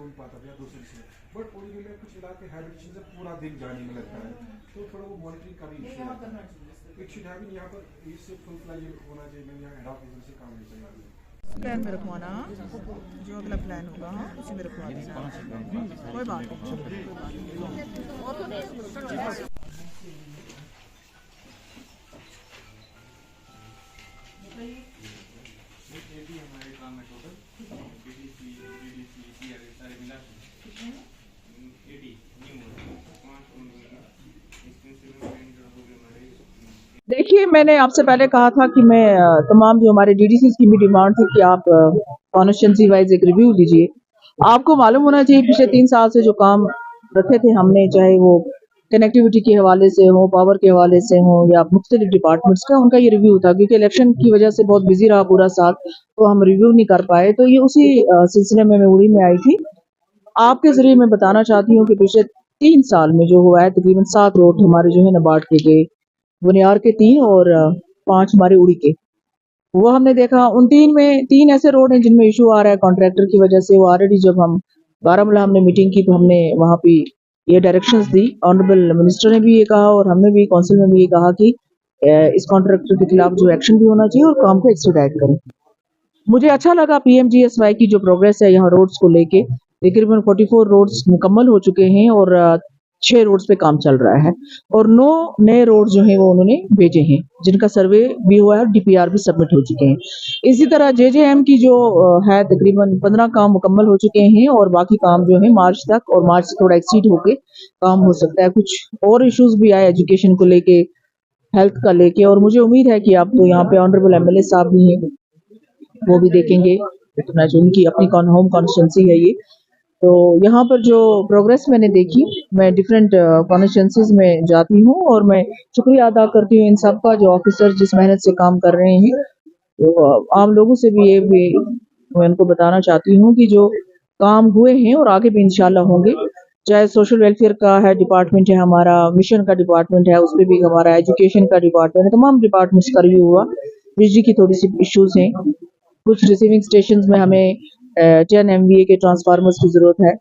नहीं पाता था या दूसरे से, बट ओरिजिनल में कुछ इलाके हैबिट से पूरा दिन जाने में लगता है, तो थोड़ा वो मॉनिटरिंग का भी इशू है। इट शुड हैव यहाँ पर इससे फुल फ्लैज होना चाहिए, मैं यहाँ हेड ऑफिस से काम नहीं चल रहा। प्लान में रखवाना, जो अगला प्लान होगा हाँ उसी में रखवा देना, कोई बात नहीं। हमारे काम में टोटल बीडीसी सीआरए सारे मिला के 80 न्यू 5 देखिए, मैंने आपसे पहले कहा था कि मैं तमाम जो हमारे डीडीसी की भी डिमांड थी कि आप कॉन्स्टिट्यूंसी वाइज एक रिव्यू लीजिए। आपको मालूम होना चाहिए पिछले 3 साल से जो काम रखे थे हमने, चाहे वो कनेक्टिविटी के हवाले से हो, पावर के हवाले से हो या मुख्तलिफ डिपार्टमेंट्स का, उनका ये रिव्यू था। क्योंकि इलेक्शन की वजह से बहुत बिजी रहा पूरा साल, तो हम रिव्यू नहीं कर पाए। तो ये उसी सिलसिले में मैं उड़ी में आई थी। आपके जरिए मैं बताना चाहती हूँ कि पिछले 3 साल में जो हुआ है, तकरीबन 7 रोड हमारे जो है नाबार्ड के गए, बुनियार के 3 और 5 हमारे उड़ी के, वो हमने देखा। उन 3 में 3 ऐसे रोड हैं जिनमें इशू आ रहा है कॉन्ट्रैक्टर की वजह से। वो ऑलरेडी जब हम बारामूला हमने मीटिंग की तो हमने वहाँ पे ये डायरेक्शंस दी, ऑनरेबल मिनिस्टर ने भी ये कहा और हमने भी काउंसिल में भी ये कहा कि इस कॉन्ट्रैक्टर के खिलाफ जो एक्शन भी होना चाहिए और काम को एक्सपेडाइट करें। मुझे अच्छा लगा पीएमजीएसवाई की जो प्रोग्रेस है यहाँ रोड्स को लेके। तकरीबन 44 रोड्स मुकम्मल हो चुके हैं और 6 रोड्स पे काम चल रहा है और 9 नए रोड जो हैं वो उन्होंने भेजे हैं, जिनका सर्वे भी हुआ है और डीपीआर भी सबमिट हो चुके हैं। इसी तरह जेजेएम की जो है तकरीबन 15 काम मुकम्मल हो चुके हैं और बाकी काम जो है मार्च तक, और मार्च से थोड़ा एक्सीड होके काम हो सकता है। कुछ और इश्यूज भी आए एजुकेशन को लेके, हेल्थ का लेके, और मुझे उम्मीद है कि आप तो यहाँ पे ऑनरेबल एमएलए साहब भी हैं, वो भी देखेंगे। तो उनकी अपनी होम कॉन्स्टिट्यूंसी है ये, तो यहाँ पर जो प्रोग्रेस मैंने देखी, मैं डिफरेंट कॉन्स्टिट्यूंसीज में जाती हूँ और मैं शुक्रिया अदा करती हूँ इन सब का जो ऑफिसर जिस मेहनत से काम कर रहे हैं। तो आम लोगों से भी ये भी मैं उनको बताना चाहती हूँ कि जो काम हुए हैं और आगे भी इंशाल्लाह होंगे, चाहे सोशल वेलफेयर का है डिपार्टमेंट है हमारा, मिशन का डिपार्टमेंट है, उस पर भी हमारा एजुकेशन का डिपार्टमेंट है, तमाम डिपार्टमेंट्स का रिव्यू हुआ। बिजली की थोड़ी सी इश्यूज हैं, कुछ रिसीविंग स्टेशन में हमें 10 MVA के ट्रांसफार्मर्स की जरूरत है।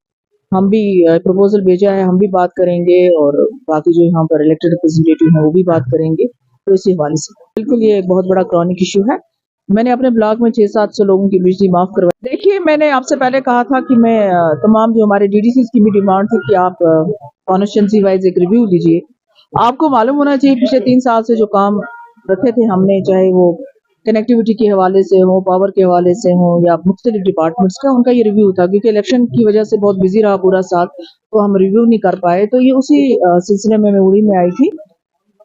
हम भी प्रपोजल भेजा है, हम भी बात करेंगे और बाकी जो यहाँ पर इलेक्टेड रिप्रेजेंटेटिव हैं वो भी बात करेंगे। तो इसी हवाले से बिल्कुल ये एक बहुत बड़ा क्रॉनिक इशू है। मैंने अपने ब्लॉक में 600-700 लोगों की बिजली माफ करवाई। देखिए, मैंने आपसे पहले कहा था कि मैं तमाम जो हमारे डीडीसी की भी डिमांड थी कि आप कॉन्स्टिट्यूंसी वाइज एक रिव्यू लीजिए। आपको मालूम होना चाहिए पिछले 3 साल से जो काम रखे थे हमने, चाहे वो कनेक्टिविटी के हवाले से हो, पावर के हवाले से हो या मुख्तलिफ डिपार्टमेंट्स का, उनका ये रिव्यू था। क्योंकि इलेक्शन की वजह से बहुत बिजी रहा पूरा साल, तो हम रिव्यू नहीं कर पाए। तो ये उसी सिलसिले में मैं उड़ी में आई थी।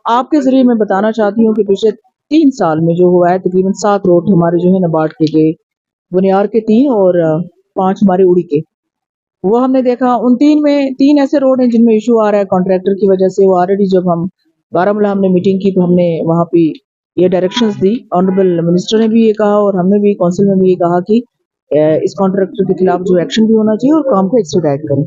आपके जरिए मैं बताना चाहती हूँ कि पिछले 3 साल में जो हुआ है, तकरीबन 7 रोड हमारे जो है नाबार्ड के गए, बुनियार के 3 और 5 हमारे उड़ी के, वो हमने देखा। उन 3 में 3 ऐसे रोड हैं जिनमें इशू आ रहा है कॉन्ट्रैक्टर की वजह से। वो ऑलरेडी जब हम बारामूला हमने मीटिंग की तो हमने वहाँ पे ये डायरेक्शंस दी, ऑनरेबल मिनिस्टर ने भी ये कहा और हमने भी काउंसिल में भी ये कहा कि इस कॉन्ट्रैक्टर के खिलाफ जो एक्शन भी होना चाहिए और काम को एक्सपेडाइट करें।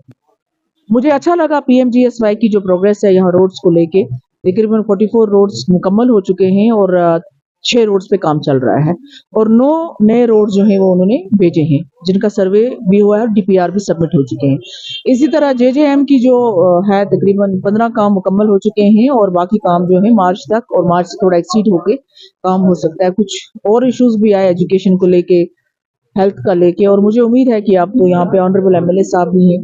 मुझे अच्छा लगा पीएमजीएसवाई की जो प्रोग्रेस है यहाँ रोड्स को लेके। तकरीबन 44 रोड्स मुकम्मल हो चुके हैं और 6 रोड्स पे काम चल रहा है और 9 नए रोड जो हैं वो उन्होंने भेजे हैं, जिनका सर्वे भी हुआ है और डीपीआर भी सबमिट हो चुके हैं। इसी तरह जेजेएम की जो है तकरीबन 15 काम मुकम्मल हो चुके हैं और बाकी काम जो है मार्च तक, और मार्च से थोड़ा एक्सीड होके काम हो सकता है। कुछ और इश्यूज भी आए एजुकेशन को लेके, हेल्थ का लेके, और मुझे उम्मीद है कि आप तो यहाँ पे ऑनरेबल एमएलए साहब भी हैं,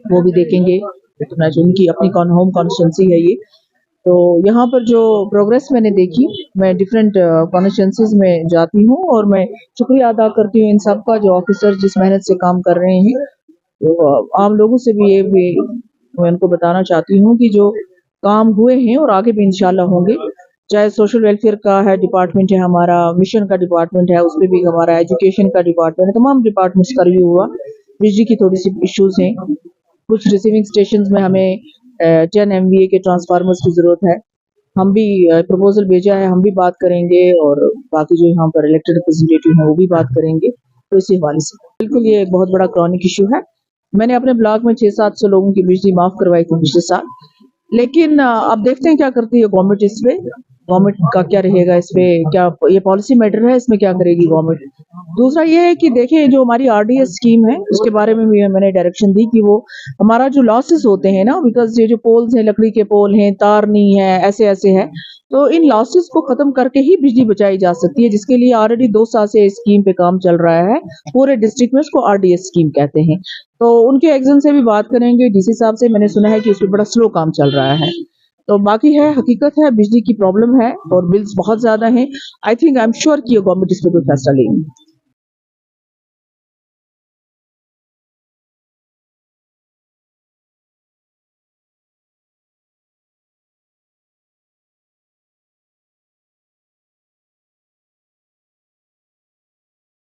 वो भी देखेंगे। तो उनकी अपनी होम कॉन्स्टिट्यूंसी है ये, तो यहाँ पर जो प्रोग्रेस मैंने देखी, मैं डिफरेंट कॉन्स्टिट्यूंसीज में जाती हूँ और मैं शुक्रिया अदा करती हूँ इन सब का जो ऑफिसर जिस मेहनत से काम कर रहे हैं। तो आम लोगों से भी ये भी मैं उनको बताना चाहती हूँ कि जो काम हुए हैं और आगे भी इंशाल्लाह होंगे, चाहे सोशल वेलफेयर का है डिपार्टमेंट है हमारा, मिशन का डिपार्टमेंट है, उस पर भी हमारा एजुकेशन का डिपार्टमेंट है, तमाम डिपार्टमेंट्स का रिव्यू हुआ। बिजली की थोड़ी सी इश्यूज हैं, कुछ रिसीविंग स्टेशन में हमें 10 MVA के ट्रांसफार्मर्स की जरूरत है। हम भी प्रपोजल भेजा है, हम भी बात करेंगे और बाकी जो यहाँ पर इलेक्टेड रिप्रेजेंटेटिव हैं वो भी बात करेंगे। तो इसी हवाले से बिल्कुल ये एक बहुत बड़ा क्रॉनिक इशू है। मैंने अपने ब्लॉक में 600-700 लोगों की बिजली माफ करवाई थी पिछले साल, लेकिन अब देखते हैं क्या करती है गवर्नमेंट इस पे। गवर्नमेंट का क्या रहेगा इसमें, क्या ये पॉलिसी मैटर है, इसमें क्या करेगी गवर्नमेंट। दूसरा ये है कि देखिए जो हमारी आरडीएस स्कीम है उसके बारे में भी मैंने डायरेक्शन दी कि वो हमारा जो लॉसेस होते हैं ना, बिकॉज ये जो पोल्स हैं, लकड़ी के पोल हैं, तार नहीं है, ऐसे ऐसे है, तो इन लॉसेस को खत्म करके ही बिजली बचाई जा सकती है, जिसके लिए ऑलरेडी 2 साल से इस स्कीम पे काम चल रहा है पूरे डिस्ट्रिक्ट में। उसको आरडीएस स्कीम कहते हैं। तो उनके एग्जाम से भी बात करेंगे, डीसी साहब से। मैंने सुना है कि उसमें बड़ा स्लो काम चल रहा है। तो बाकी है, हकीकत है, बिजली की प्रॉब्लम है और बिल्स बहुत ज्यादा हैं। I think, I am sure कि गवर्नमेंट इस पर कोई फैसला लेगी।